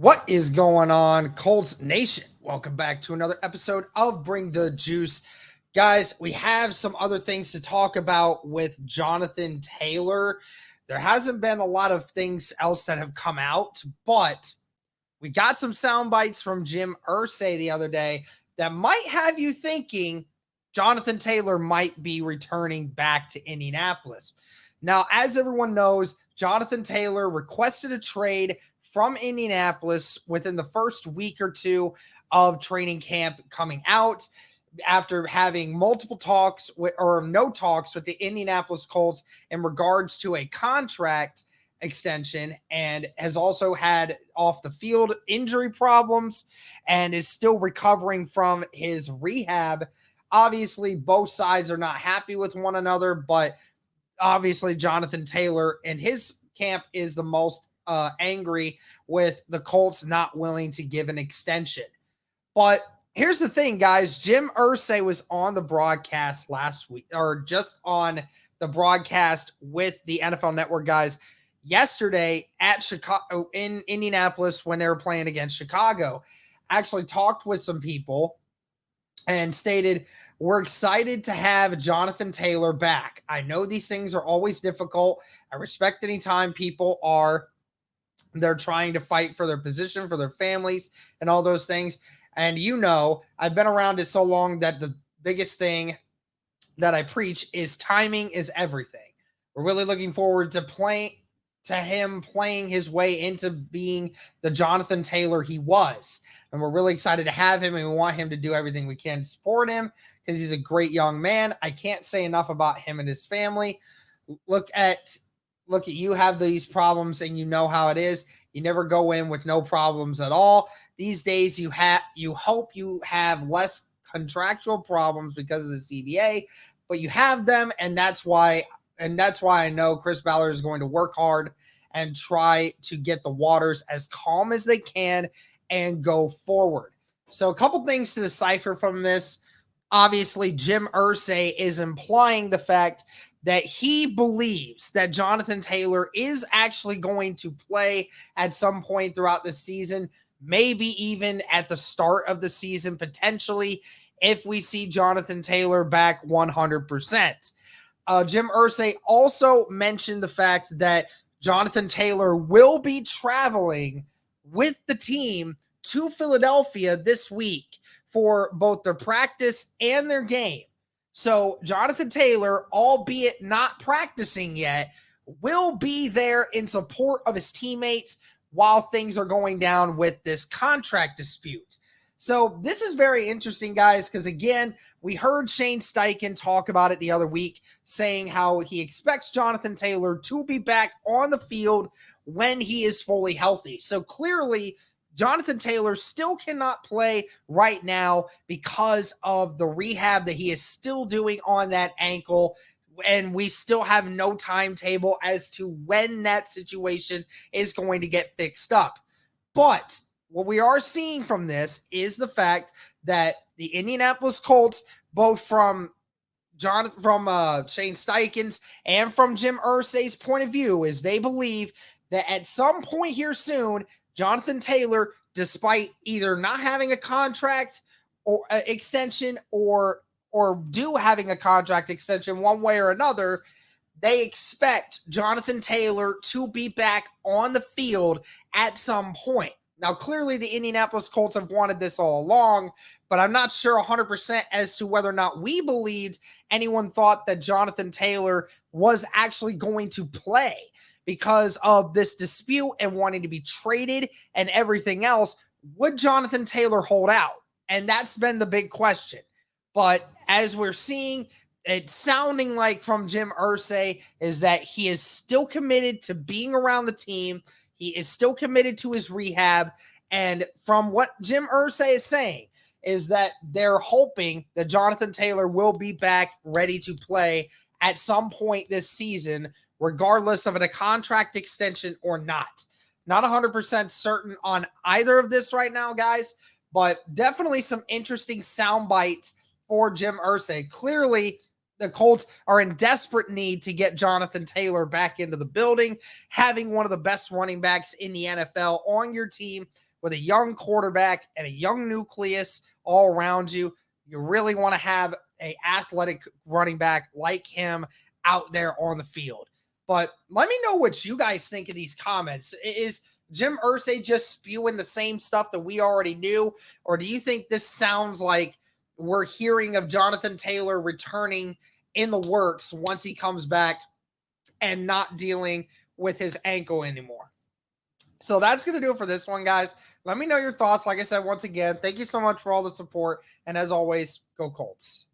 What is going on, Colts Nation? Welcome back to another episode of Bring the Juice. Guys, we have some other things to talk about with Jonathan Taylor. There hasn't been a lot of things else that have come out, but we got some sound bites from Jim Irsay the other day that might have you thinking Jonathan Taylor might be returning back to Indianapolis. Now, as everyone knows, Jonathan Taylor requested a trade from Indianapolis within the first week or two of training camp coming out after having multiple talks or no talks with the Indianapolis Colts in regards to a contract extension, and has also had off the field injury problems and is still recovering from his rehab. Obviously, both sides are not happy with one another, but obviously Jonathan Taylor and his camp is the most angry with the Colts not willing to give an extension. But here's the thing, guys. Jim Irsay was on the broadcast last week, or just on the broadcast with the NFL Network guys yesterday at Chicago, in Indianapolis, when they were playing against Chicago. Actually talked with some people and stated, "We're excited to have Jonathan Taylor back. I know these things are always difficult. I respect any time people they're trying to fight for their position, for their families, and all those things. And I've been around it so long that the biggest thing that I preach is timing is everything. We're really looking forward to him playing his way into being the Jonathan Taylor he was. And we're really excited to have him, and we want him to do everything we can to support him because he's a great young man. I can't say enough about him and his family. Look at you have these problems, and you know how it is. You never go in with no problems at all. These days you hope you have less contractual problems because of the CBA, but you have them, and that's why I know Chris Ballard is going to work hard and try to get the waters as calm as they can and go forward." So a couple things to decipher from this. Obviously, Jim Irsay is implying the fact that he believes that Jonathan Taylor is actually going to play at some point throughout the season, maybe even at the start of the season, potentially, if we see Jonathan Taylor back 100%. Jim Irsay also mentioned the fact that Jonathan Taylor will be traveling with the team to Philadelphia this week for both their practice and their game. So Jonathan Taylor, albeit not practicing yet, will be there in support of his teammates while things are going down with this contract dispute. So this is very interesting, guys, because again, we heard Shane Steichen talk about it the other week, saying how he expects Jonathan Taylor to be back on the field when he is fully healthy. So clearly, Jonathan Taylor still cannot play right now because of the rehab that he is still doing on that ankle, and we still have no timetable as to when that situation is going to get fixed up. But what we are seeing from this is the fact that the Indianapolis Colts, both from Shane Steichen's and from Jim Irsay's point of view, is they believe that at some point here soon, Jonathan Taylor, despite either not having a contract or extension or having a contract extension one way or another, they expect Jonathan Taylor to be back on the field at some point. Now, clearly the Indianapolis Colts have wanted this all along, but I'm not sure 100% as to whether or not we believed anyone thought that Jonathan Taylor was actually going to play. Because of this dispute and wanting to be traded and everything else, would Jonathan Taylor hold out? And that's been the big question. But as we're seeing, it's sounding like from Jim Irsay is that he is still committed to being around the team. He is still committed to his rehab. And from what Jim Irsay is saying is that they're hoping that Jonathan Taylor will be back ready to play at some point this season, regardless of a contract extension or not. Not 100% certain on either of this right now, guys, but definitely some interesting sound bites for Jim Irsay. Clearly, the Colts are in desperate need to get Jonathan Taylor back into the building. Having one of the best running backs in the NFL on your team with a young quarterback and a young nucleus all around you, you really want to have an athletic running back like him out there on the field. But let me know what you guys think of these comments. Is Jim Irsay just spewing the same stuff that we already knew? Or do you think this sounds like we're hearing of Jonathan Taylor returning in the works once he comes back and not dealing with his ankle anymore? So that's going to do it for this one, guys. Let me know your thoughts. Like I said, once again, thank you so much for all the support. And as always, go Colts.